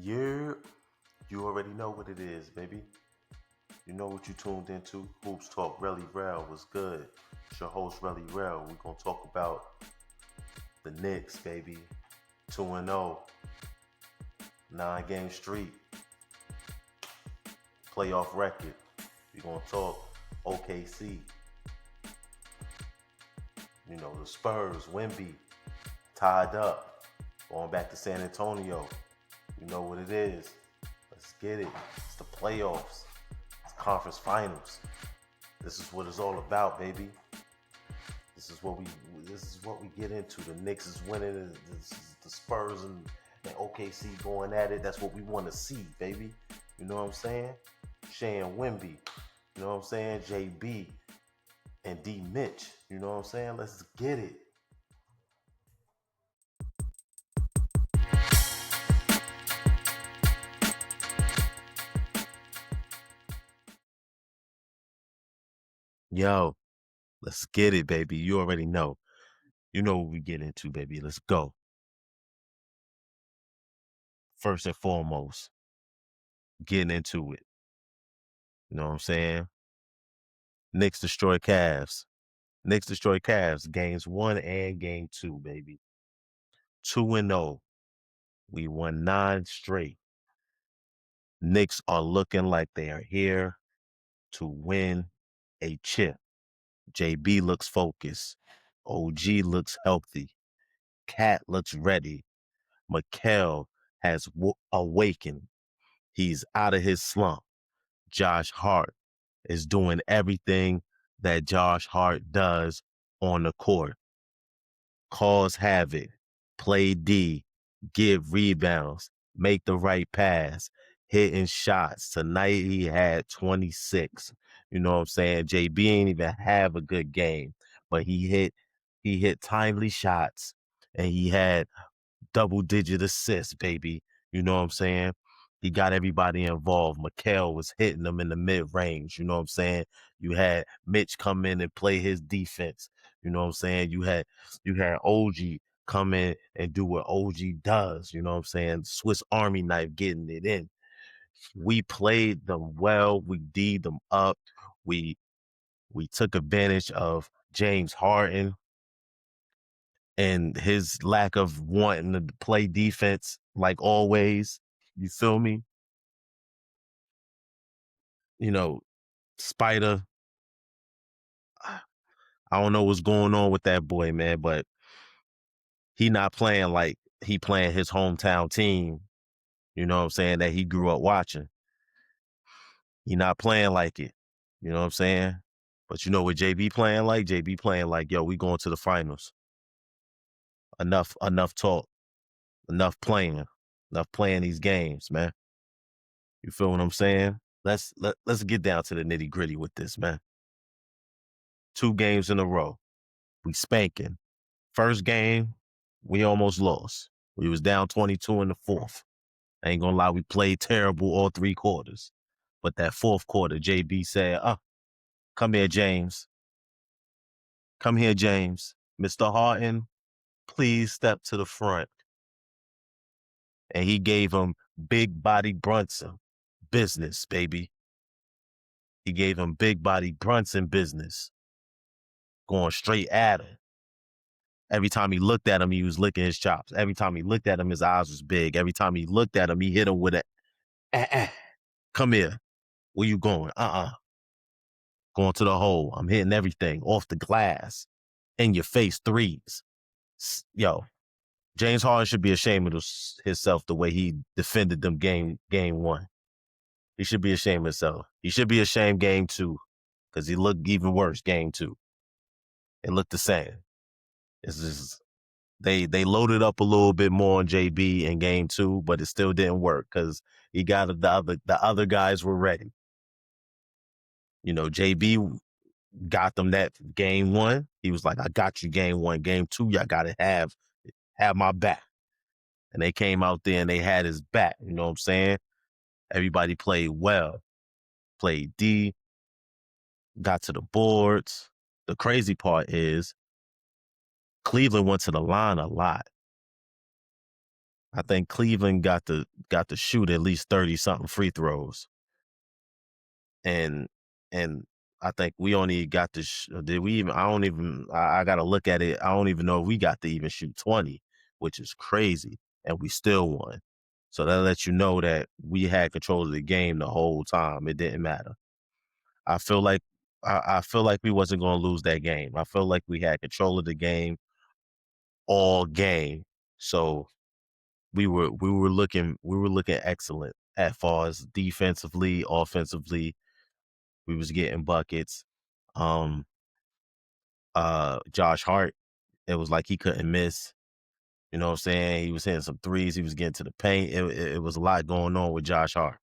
Yeah, you already know what it is, baby. You know what you tuned into. Hoops Talk, Relly Rell was good. It's your host, Relly Rell. We're going to talk about the Knicks, baby. 2-0, 9-game streak, playoff record. We're going to talk OKC. You know, the Spurs, Wimby, tied up, going back to San Antonio. You know what it is. Let's get it. It's the playoffs. It's conference finals. This is what it's all about, baby. This is what we get into. The Knicks is winning. The Spurs and OKC going at it. That's what we want to see, baby. You know what I'm saying? Shane Wimby. You know what I'm saying? JB and D Mitch. You know what I'm saying? Let's get it. Yo, let's get it, baby. You already know. You know what we get into, baby. Let's go. First and foremost, getting into it. You know what I'm saying? Knicks destroy Cavs. Knicks destroy Cavs. Games 1 and game 2, baby. 2-0. We won 9 straight. Knicks are looking like they are here to win a chip. JB looks focused. OG looks healthy. Cat looks ready. Mikel has awakened. He's out of his slump. Josh Hart is doing everything that Josh Hart does on the court. Cause havoc, play D, give rebounds, make the right pass, hitting shots. Tonight he had 26. You know what I'm saying? JB ain't even have a good game, but he hit timely shots and he had double-digit assists, baby. You know what I'm saying? He got everybody involved. Mikel was hitting them in the mid-range. You know what I'm saying? You had Mitch come in and play his defense. You know what I'm saying? You had OG come in and do what OG does. You know what I'm saying? Swiss Army knife getting it in. We played them well. We D'd them up. We we took advantage of James Harden and his lack of wanting to play defense like always. You feel me? You know, Spider, I don't know what's going on with that boy, man, but he not playing like he playing his hometown team, you know what I'm saying, that he grew up watching. He not playing like it. You know what I'm saying? But you know what JB playing like? JB playing like, yo, we going to the finals. Enough talk. Enough playing these games, man. You feel what I'm saying? Let's get down to the nitty gritty with this, man. 2 games in a row. We spanking. First game, we almost lost. We was down 22 in the fourth. I ain't gonna lie, we played terrible all 3 quarters. But that fourth quarter, JB said, come here, James. Come here, James. Mr. Harden, please step to the front. And he gave him big body Brunson business, baby. He gave him big body Brunson business. Going straight at him. Every time he looked at him, he was licking his chops. Every time he looked at him, his eyes was big. Every time he looked at him, he hit him with a, come here. Where you going? Going to the hole. I'm hitting everything off the glass. In your face threes. Yo, James Harden should be ashamed of himself the way he defended them game 1. He should be ashamed of himself. He should be ashamed game 2 because he looked even worse game 2. It looked the same. It's just they loaded up a little bit more on JB in game 2, but it still didn't work because he got the other guys were ready. You know, JB got them that game 1. He was like, I got you game 1. Game 2, y'all gotta have my back. And they came out there and they had his back. You know what I'm saying? Everybody played well. Played D, got to the boards. The crazy part is Cleveland went to the line a lot. I think Cleveland got to shoot at least 30-something free throws. And I think we only got to did we even I got to look at it. I don't even know if we got to even shoot 20, which is crazy, and we still won. So that lets you know that we had control of the game the whole time. It didn't matter. I feel like I feel like we wasn't going to lose that game. I feel like we had control of the game all game. So we were looking excellent as far as defensively, offensively. We was getting buckets. Josh Hart, it was like he couldn't miss. You know what I'm saying? He was hitting some threes. He was getting to the paint. It was a lot going on with Josh Hart.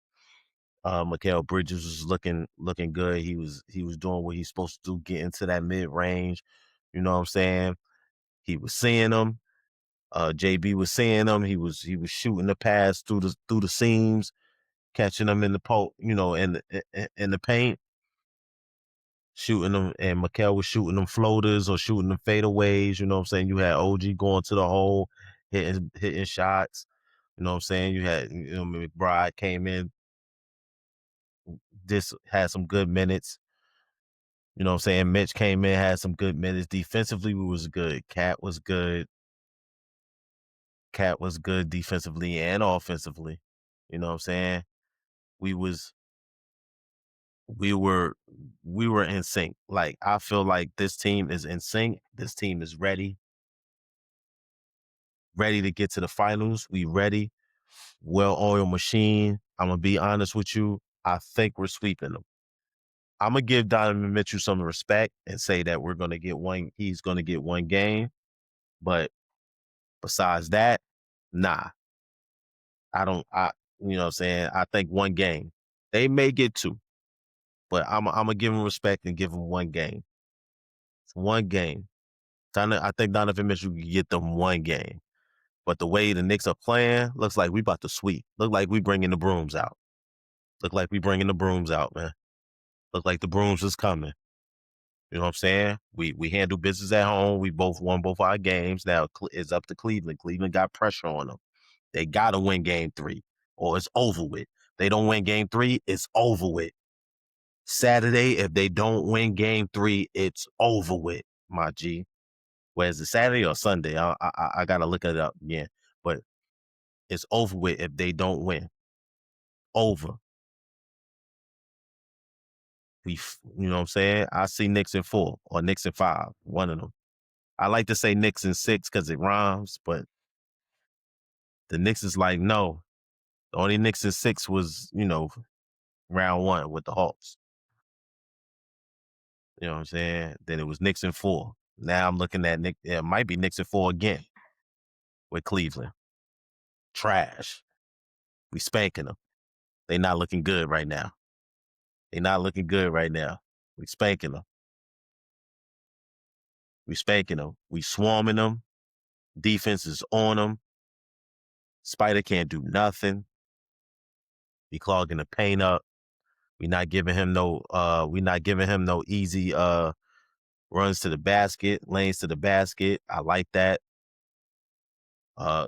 Mikel Bridges was looking good. He was doing what he's supposed to do, get into that mid range. You know what I'm saying? He was seeing them. JB was seeing them. He was shooting the pass through the seams, catching them in the in the paint, shooting them, and Mikel was shooting them floaters or shooting them fadeaways. You know what I'm saying? You had OG going to the hole, hitting shots. You know what I'm saying? You had McBride came in, this had some good minutes. You know what I'm saying? Mitch came in, had some good minutes. Defensively, we was good. Cat was good. Cat was good defensively and offensively. You know what I'm saying? We were in sync. Like, I feel like this team is in sync. This team is ready to get to the finals. We ready. Well-oiled machine. I'm gonna be honest with you. I think we're sweeping them. I'm gonna give Donovan Mitchell some respect and say that we're gonna get one. He's gonna get one game, but besides that, nah. I don't. You know what I'm saying? I think one game. They may get two, but I'm gonna give him respect and give him one game. It's one game. I think Donovan Mitchell can get them one game. But the way the Knicks are playing, looks like we about to sweep. Look like we bringing the brooms out. Look like we bringing the brooms out, man. Look like the brooms is coming. You know what I'm saying? We handle business at home. We both won both our games. Now it's up to Cleveland. Cleveland got pressure on them. They got to win game 3 or it's over with. They don't win game 3, it's over with. Saturday, if they don't win game 3, it's over with, my G. Whereas it Saturday or Sunday? I got to look it up again. But it's over with if they don't win. Over. You know what I'm saying? I see Knicks in 4 or Knicks in 5, one of them. I like to say Knicks in 6 because it rhymes, but the Knicks is like, no. The only Knicks in 6 was, round 1 with the Hawks. You know what I'm saying? Then it was Knicks in 4. Now I'm looking at Knicks. It might be Knicks in 4 again with Cleveland. Trash. We spanking them. They not looking good right now. They not looking good right now. We spanking them. We spanking them. We swarming them. Defense is on them. Spider can't do nothing. We clogging the paint up. We not giving him no easy runs to the basket, lanes to the basket. I like that.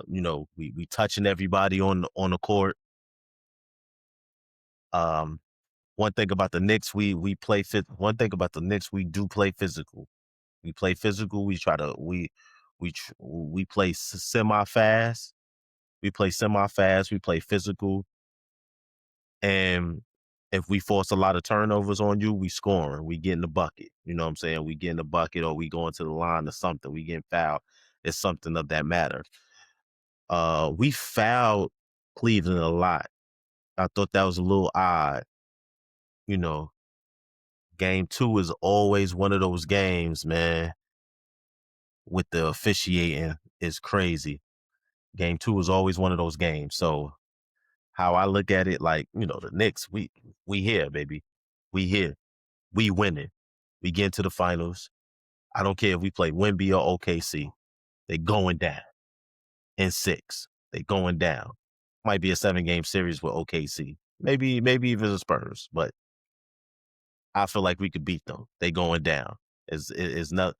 We touching everybody on the court. One thing about the Knicks, we play fit. One thing about the Knicks, we do play physical. We play physical. We try to we play semi fast. We play semi fast. We play physical. And if we force a lot of turnovers on you, we scoring. We getting the bucket. You know what I'm saying? We getting the bucket, or we going to the line or something. We getting fouled. It's something of that matter. We fouled Cleveland a lot. I thought that was a little odd. Game 2 is always one of those games, man, with the officiating is crazy. Game 2 is always one of those games. So how I look at it, like, the Knicks, we here, baby. We here. We winning. We get into the finals. I don't care if we play Wimby or OKC. They going down in 6. They going down. Might be a 7-game series with OKC. Maybe even the Spurs, but I feel like we could beat them. They going down. It's not.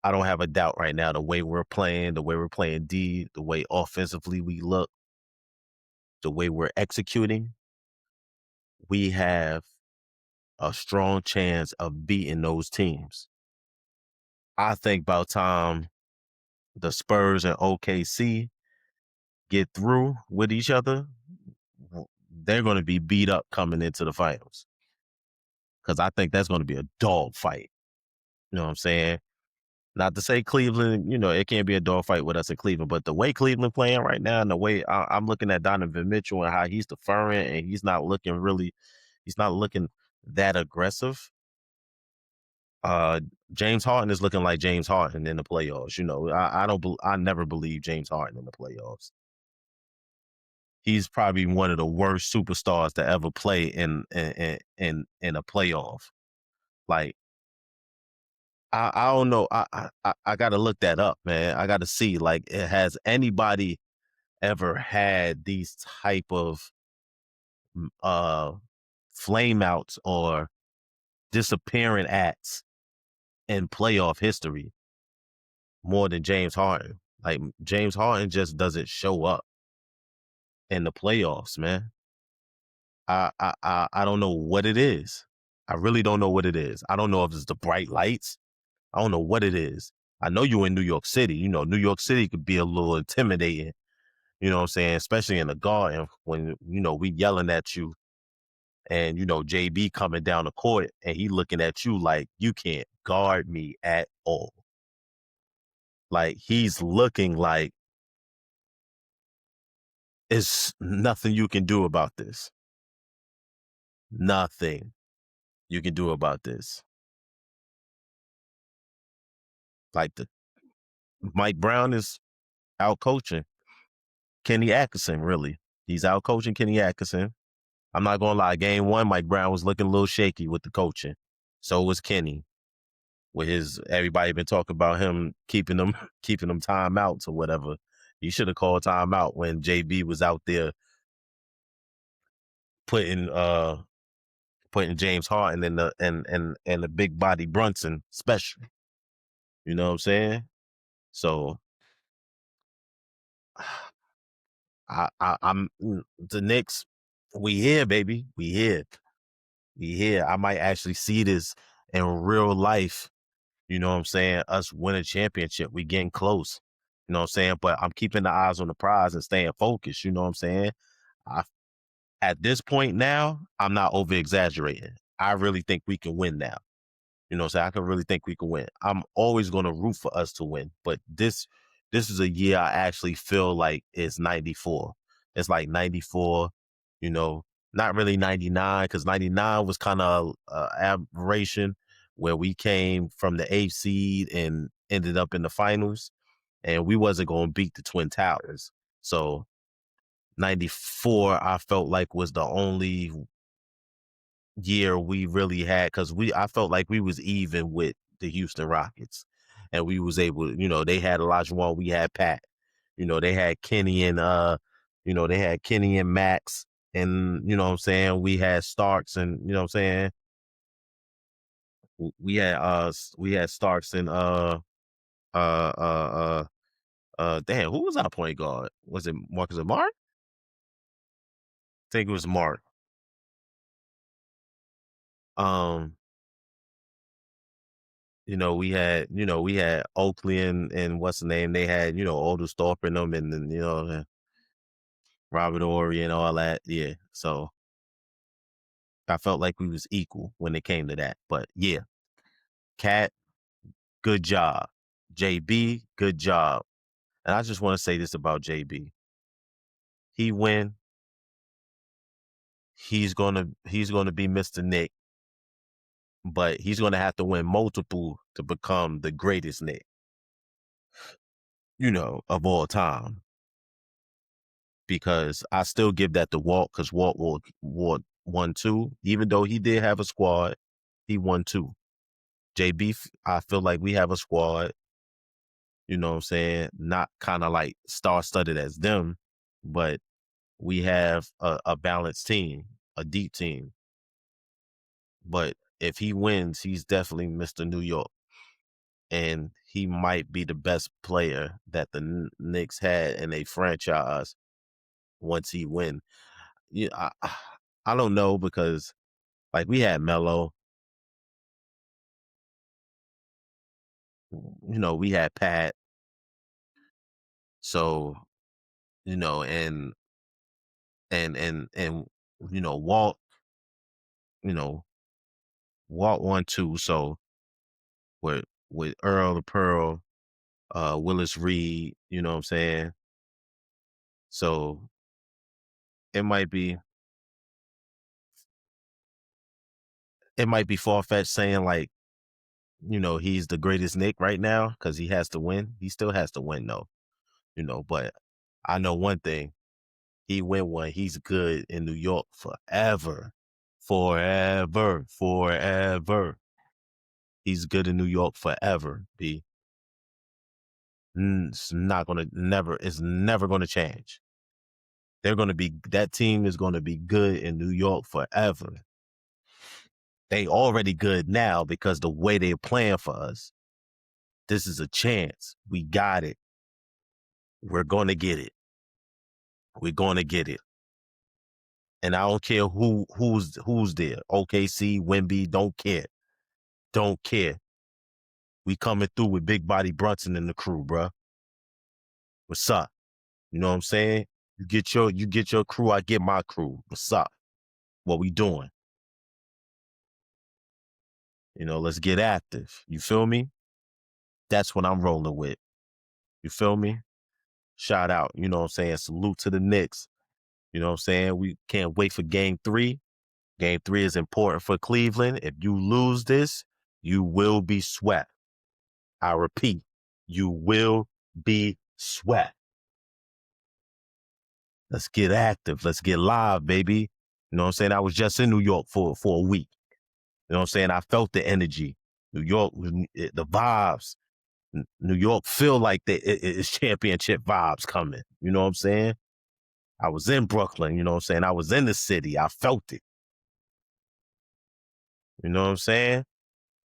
I don't have a doubt right now. The way we're playing D, the way offensively we look, the way we're executing, we have a strong chance of beating those teams. I think about time the Spurs and OKC get through with each other, they're going to be beat up coming into the finals. Because I think that's going to be a dog fight. You know what I'm saying? Not to say Cleveland, it can't be a dog fight with us in Cleveland, but the way Cleveland playing right now and the way I'm looking at Donovan Mitchell and how he's deferring and he's not looking that aggressive. James Harden is looking like James Harden in the playoffs. I never believe James Harden in the playoffs. He's probably one of the worst superstars to ever play in a playoff. Like, I don't know. I got to look that up, man. I got to see, like, has anybody ever had these type of uh flame outs or disappearing acts in playoff history more than James Harden? Like, James Harden just doesn't show up in the playoffs, man. I don't know what it is. I really don't know what it is. I don't know if it's the bright lights. I don't know what it is. I know you're in New York City. New York City could be a little intimidating. You know what I'm saying? Especially in the Garden when, we yelling at you and, JB coming down the court and he looking at you like you can't guard me at all. Like, he's looking like it's nothing you can do about this. Nothing you can do about this. Like, the Mike Brown is out coaching Kenny Atkinson, really. He's out coaching Kenny Atkinson. I'm not gonna lie, game one, Mike Brown was looking a little shaky with the coaching. So was Kenny. With everybody been talking about him keeping them timeouts or whatever. He should have called timeout when JB was out there putting James Harden in the big body Brunson special. You know what I'm saying? So I'm the Knicks. We here, baby. We here. We here. I might actually see this in real life. You know what I'm saying? Us win a championship. We getting close. You know what I'm saying? But I'm keeping the eyes on the prize and staying focused. You know what I'm saying? At this point now, I'm not over exaggerating. I really think we can win now. You know what I'm saying? I can really think we can win. I'm always going to root for us to win. But this is a year I actually feel like it's 94. It's like 94, not really 99, because 99 was kind of aberration where we came from the 8th seed and ended up in the finals, and we wasn't going to beat the Twin Towers. So 94, I felt like was the only year we really had, because I felt like we was even with the Houston Rockets, and we was able, they had Olajuwon, we had Pat, they had Kenny and Max, and you know what I'm saying, we had Starks, and you know what I'm saying, we had Starks and damn, who was our point guard? Was it Marcus Smart? I think it was Mark. Um, we had Oakley and what's the name? They had, Aldous Thorpe in them, and then, Robert Ory and all that. Yeah. So I felt like we was equal when it came to that. But yeah, Cat, good job. JB, good job. And I just want to say this about JB. He win. He's gonna be Mr. Nick, but he's gonna have to win multiple to become the greatest Nick, of all time. Because I still give that to Walt, because Walt won 2. Even though he did have a squad, he won 2. JB, I feel like we have a squad, you know what I'm saying? Not kind of like star-studded as them, but we have a balanced team, a deep team. But if he wins, he's definitely Mr. New York. and he might be the best player that the Knicks had in a franchise once he win. Yeah, I don't know because like we had Melo, we had Pat, so and Walt, you know Walt 1-2, so with Earl the Pearl, Willis Reed, you know what I'm saying? So it might be far fetched saying like, he's the greatest Nick right now because he has to win. He still has to win though, but I know one thing. He win one. He's good in New York forever. Forever. Forever. He's good in New York forever, B. It's never gonna change. That team is gonna be good in New York forever. They already good now because the way they're playing for us. This is a chance. We got it. We're gonna get it. We're gonna get it. And I don't care who's there. OKC, Wimby, don't care. Don't care. We coming through with big body Brunson in the crew, bruh. What's up? You know what I'm saying? You get your crew, I get my crew. What's up? What we doing? Let's get active. You feel me? That's what I'm rolling with. You feel me? Shout out. You know what I'm saying? Salute to the Knicks. You know what I'm saying? We can't wait for game 3. Game 3 is important for Cleveland. If you lose this, you will be swept. I repeat, you will be swept. Let's get active. Let's get live, baby. You know what I'm saying? I was just in New York for a week. You know what I'm saying? I felt the energy. New York, the vibes. New York feel like it's championship vibes coming. You know what I'm saying? I was in Brooklyn. You know what I'm saying? I was in the city. I felt it. You know what I'm saying?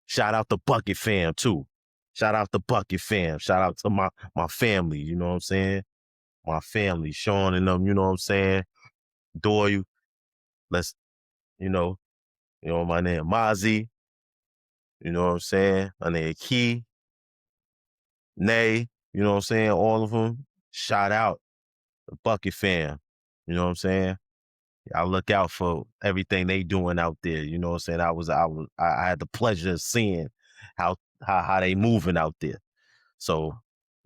Shout out the Bucket fam, too. Shout out the Bucket fam. Shout out to my family. You know what I'm saying? My family, Sean and them, you know what I'm saying? Doyle, let's, my name Mozzie, you know what I'm saying? My name Key, Nay, you know what I'm saying? All of them, shout out the Bucket fam, you know what I'm saying? I look out for everything they doing out there, you know what I'm saying? I had the pleasure of seeing how they moving out there. So,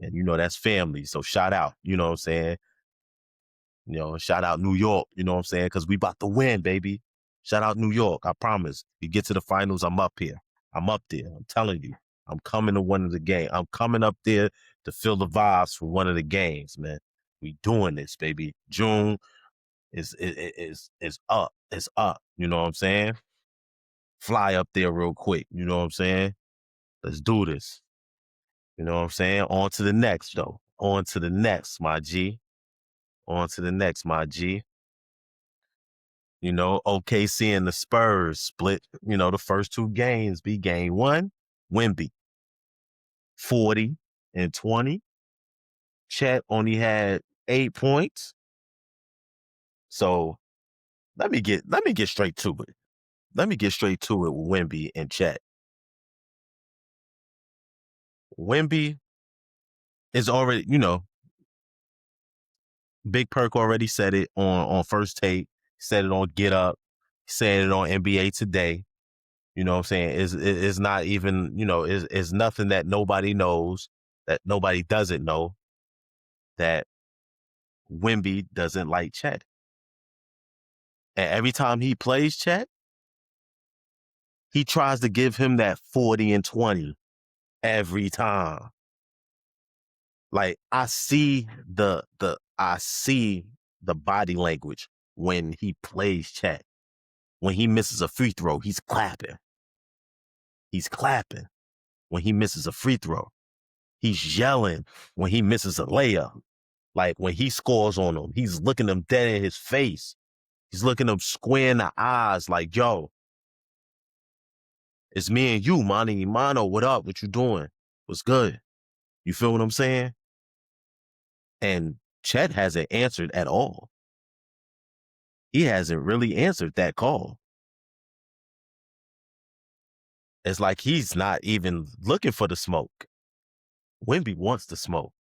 and that's family. So shout out, you know what I'm saying? Shout out New York, you know what I'm saying? Because we about to win, baby. Shout out New York. I promise. You get to the finals, I'm up here. I'm up there. I'm telling you. I'm coming to one of the games. I'm coming up there to feel the vibes for one of the games, man. We doing this, baby. June is up. It's up. You know what I'm saying? Fly up there real quick. You know what I'm saying? Let's do this. You know what I'm saying? On to the next, though. On to the next, my G. On to the next, my G. OKC and the Spurs split, the first 2 games. Be game 1, Wimby, 40 and 20. Chet only had 8 points. So let me get straight to it. Let me get straight to it with Wimby and Chet. Wimby is already, Big Perk already said it on First Take, said it on Get Up, said it on NBA Today. You know what I'm saying? It's not even, it's nothing that nobody knows, that nobody doesn't know, that Wimby doesn't like Chet. And every time he plays Chet, he tries to give him that 40 and 20 every time. Like I see the body language when he plays Chet. When he misses a free throw, he's clapping. He's clapping when he misses a free throw. He's yelling when he misses a layup. Like when he scores on him, he's looking him dead in his face. He's looking him square in the eyes like, yo, it's me and you, Monty. Mano, what up? What you doing? What's good? You feel what I'm saying? And Chet hasn't answered at all. He hasn't really answered that call. It's like he's not even looking for the smoke. Wimby wants the smoke.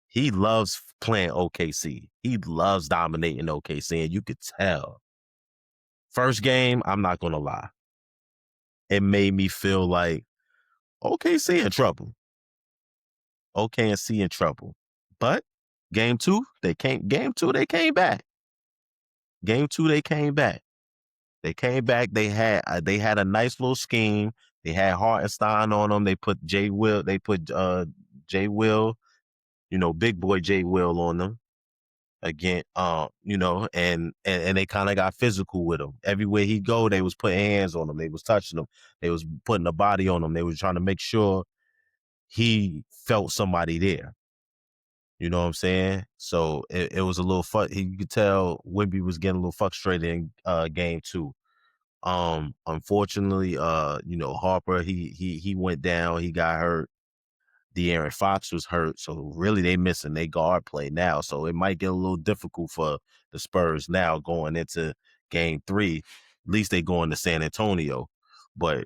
He loves playing OKC. He loves dominating OKC, and you could tell. First game, I'm not going to lie. It made me feel like OKC in trouble. OKC in trouble. But game two, they came back. Game two, they came back. They came back. They had a nice little scheme. They had Hartenstein on them. They put Jay Will. They put Jay Will, big boy Jay Will on them again. And they kind of got physical with him. Everywhere he go, they was putting hands on him. They was touching him. They was putting a body on him. They was trying to make sure he felt somebody there. You know what I'm saying? So it was a little fun. You could tell Wimby was getting a little frustrated in game two. Unfortunately, Harper, he went down, he got hurt. De'Aaron Fox was hurt. So really they missing their guard play now. So it might get a little difficult for the Spurs now going into game three. At least they going to San Antonio. But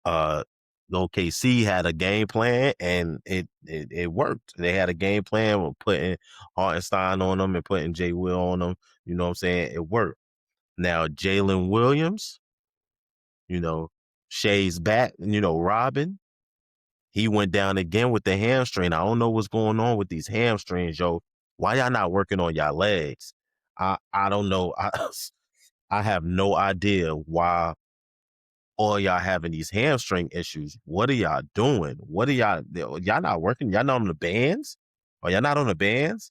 OKC had a game plan and it worked. They had a game plan with putting Hartenstein on them and putting Jay Will on them. You know what I'm saying? It worked. Now Jalen Williams, Shay's back, Robin, he went down again with the hamstring. I don't know what's going on with these hamstrings, yo. Why y'all not working on y'all legs? I don't know. I have no idea why all y'all having these hamstring issues. What are y'all doing? What are y'all not working? Y'all not on the bands? Or y'all not on the bands?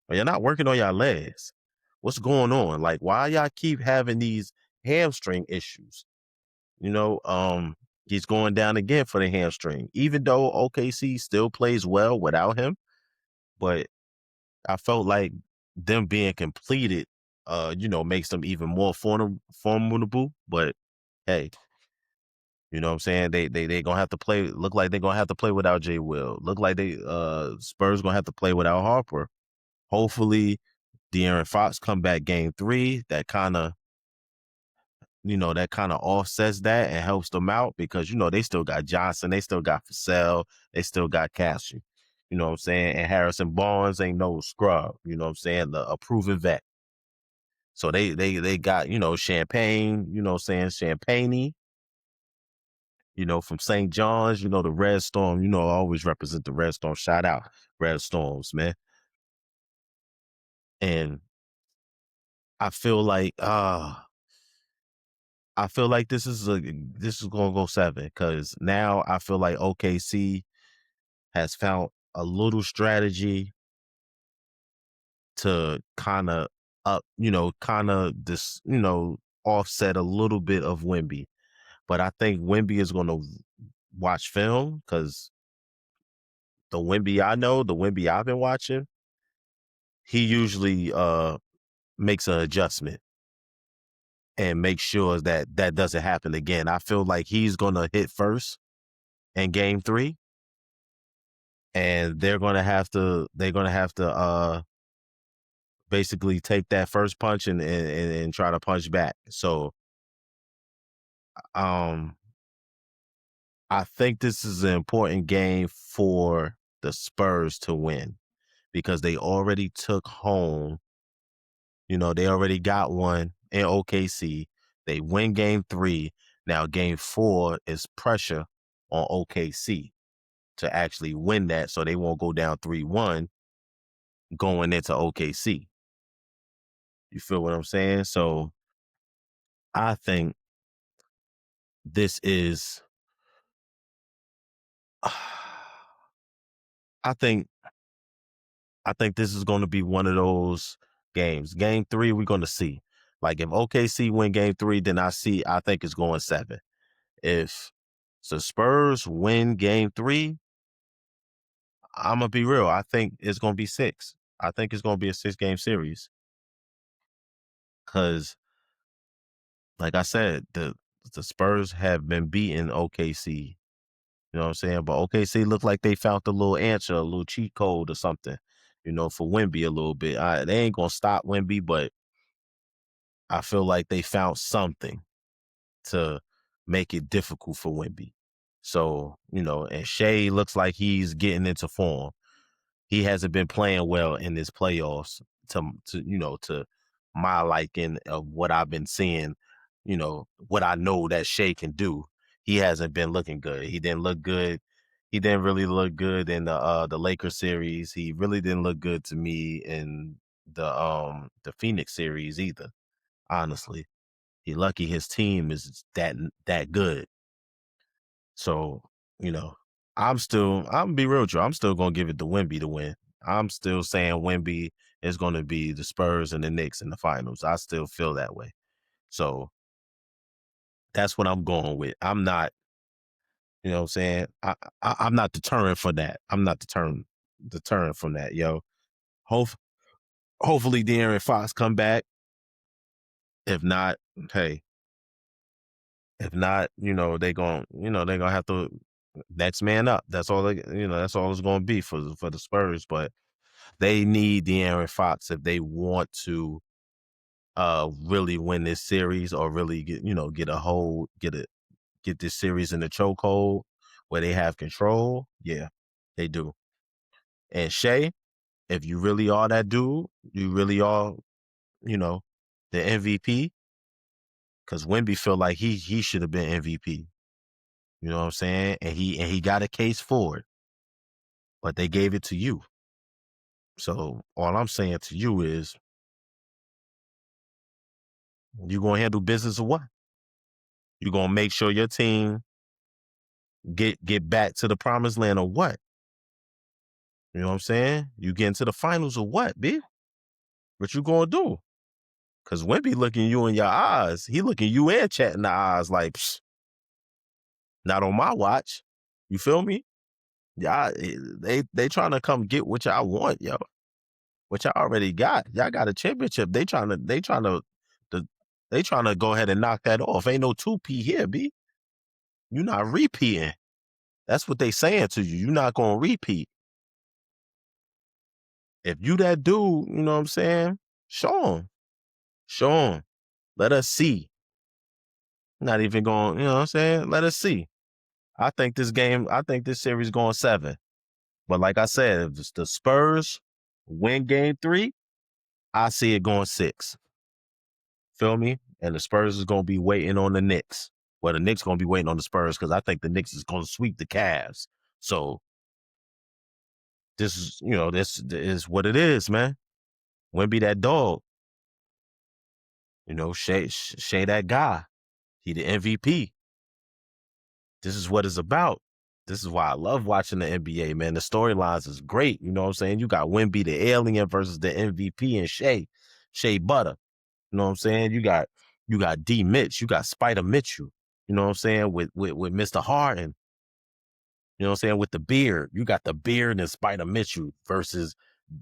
Or y'all not working on y'all legs? What's going on? Like, why y'all keep having these hamstring issues? He's going down again for the hamstring, even though OKC still plays well without him. But I felt like them being completed, makes them even more formidable. But hey, you know what I'm saying? They gonna have to play. Look like they're gonna have to play without Jay Will. Look like Spurs gonna have to play without Harper. Hopefully, De'Aaron Fox come back game three. That kind of offsets that and helps them out because, they still got Johnson, they still got Vassell, they still got Cashew. You know what I'm saying? And Harrison Barnes ain't no scrub, you know what I'm saying? A proven vet. So they got, Champagne, you know what I'm saying? Champagne, from St. John's, the Red Storm, I always represent the Red Storm. Shout out Red Storms, man. And I feel like this is gonna go 7 because now I feel like OKC has found a little strategy to kind of offset a little bit of Wimby. But I think Wimby is gonna watch film because the Wimby I know, the Wimby I've been watching, he usually makes an adjustment and makes sure that doesn't happen again. I feel like he's gonna hit first in game 3. And they're gonna have to basically take that first punch and try to punch back. So I think this is an important game for the Spurs to win because they already took home, they already got one in OKC. They win game 3. Now game 4 is pressure on OKC to actually win that so they won't go down 3-1 going into OKC. You feel what I'm saying? So I think this is I think this is going to be one of those games. Game 3 we're going to see. Like if OKC win game 3, then I think it's going 7. If the Spurs win game 3, I'm going to be real. I think it's going to be 6. I think it's going to be a 6-game series. Cuz like I said, the Spurs have been beating OKC You know what I'm saying? But OKC looked like they found the little answer, a little cheat code or something, for Wimby a little bit. They ain't gonna stop Wimby, but I feel like they found something to make it difficult for Wimby. So, and Shea looks like he's getting into form. He hasn't been playing well in this playoffs to my liking of what I've been seeing, what I know that Shea can do. He hasn't been looking good. He didn't look good. He didn't really look good in the Lakers series. He really didn't look good to me in the Phoenix series either, honestly. He lucky his team is that good. So, I'm gonna be real with you. I'm still gonna give it to Wimby to win. I'm still saying Wimby is gonna be the Spurs and the Knicks in the finals. I still feel that way. So that's what I'm going with. I'm not, you know what I'm saying? I'm not deterring for that. I'm not deterring from that, yo. Hope hopefully De'Aaron Fox come back. If not, hey, if not, they're gonna have to next man up. That's all that's all it's gonna be for the Spurs. But they need De'Aaron Fox if they want to really win this series or really get this series in the chokehold where they have control. Yeah, they do. And Shea, if you really are that dude, you really are, the MVP. Because Wemby feel like he should have been MVP. You know what I'm saying? And he got a case for it, but they gave it to you. So all I'm saying to you is, you gonna handle business or what? You gonna make sure your team get back to the promised land or what? You know what I'm saying? You get into the finals or what, B? What you gonna do? Cause Wemby looking you in your eyes. He looking you and Chet in the eyes like, psh, not on my watch. You feel me? Y'all, they trying to come get what y'all want, yo. What y'all already got. Y'all got a championship. They trying to go ahead and knock that off. Ain't no 2P here, B. You not repeating. That's what they saying to you. You not gonna repeat. If you that dude, you know what I'm saying? Show him. Show him. Let us see. Not even going, you know what I'm saying? Let us see. I think this series going 7. But like I said, if the Spurs win game 3, I see it going 6. Feel me? And the Spurs is going to be waiting on the Knicks. Well, the Knicks going to be waiting on the Spurs because I think the Knicks is going to sweep the Cavs. So this is what it is, man. Wimby that dog. Shea that guy. He the MVP. This is what it's about. This is why I love watching the NBA, man. The storylines is great. You know what I'm saying? You got Wimby the alien versus the MVP and Shea Butter. You know what I'm saying? You got D Mitch, you got Spider Mitchell. You know what I'm saying? With Mr. Harden. You know what I'm saying? With the beard. You got the beard and Spider Mitchell versus,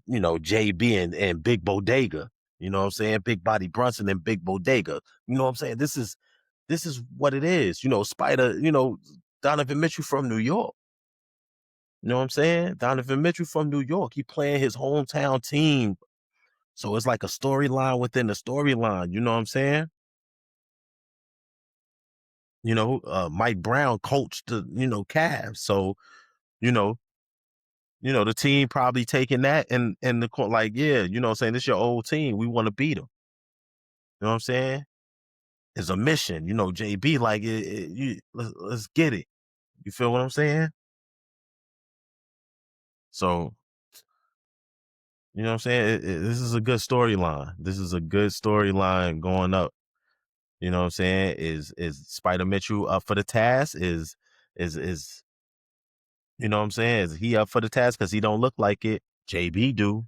JB and Big Bodega. You know what I'm saying? Big Body Brunson and Big Bodega. You know what I'm saying? This is what it is. Spider, Donovan Mitchell from New York. You know what I'm saying? Donovan Mitchell from New York. He playing his hometown team. So it's like a storyline within the storyline. You know what I'm saying? Mike Brown coached the, Cavs. So, you know, the team probably taking that and the court like, yeah, you know what I'm saying? This your old team. We want to beat them. You know what I'm saying? It's a mission. JB, like, let's get it. You feel what I'm saying? So, you know what I'm saying? This is a good storyline. This is a good storyline going up. You know what I'm saying? Is Spider Mitchell up for the task? Is you know what I'm saying? Is he up for the task because he don't look like it? JB do.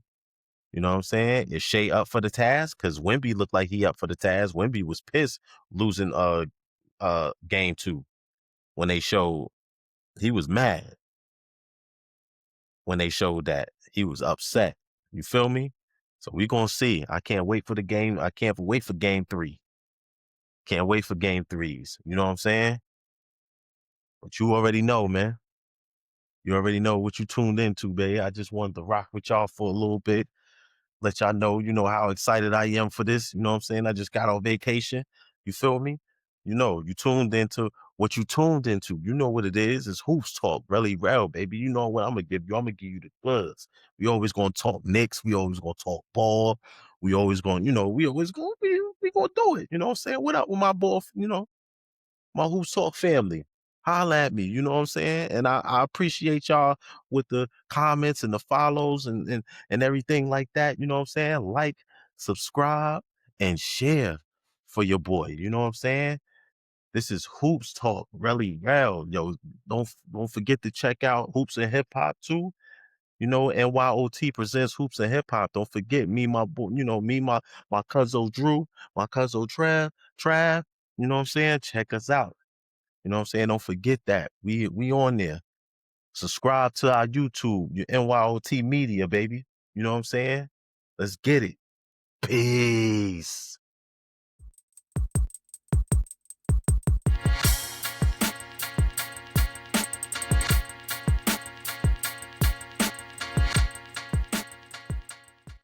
You know what I'm saying? Is Shea up for the task? Because Wimby looked like he up for the task. Wimby was pissed losing game 2 when they showed he was mad when they showed that. He was upset. You feel me? So we gonna see. I can't wait for the game. I can't wait for game 3. Can't wait for game 3s. You know what I'm saying? But you already know, man. You already know what you tuned into, babe. I just wanted to rock with y'all for a little bit. Let y'all know, how excited I am for this. You know what I'm saying? I just got on vacation. You feel me? You tuned into what you tuned into. You know what it is. It's Hoops Talk, Relly Rell, baby. You know what I'm going to give you. I'm going to give you the buzz. We always going to talk Knicks. We always going to talk ball. We always going, we always going to, we going to do it. You know what I'm saying? What up with my boy, my Hoops Talk family? Holla at me, you know what I'm saying? And I appreciate y'all with the comments and the follows and everything like that. You know what I'm saying? Like, subscribe, and share for your boy. You know what I'm saying? This is Hoops Talk, Relly Rell. Yo, don't forget to check out Hoops and Hip Hop too. N.Y.O.T presents Hoops and Hip Hop. Don't forget me, my boy, my cousin Drew, my cousin Trav. You know what I'm saying? Check us out. You know what I'm saying? Don't forget that. We on there. Subscribe to our YouTube, your N.Y.O.T media, baby. You know what I'm saying? Let's get it. Peace.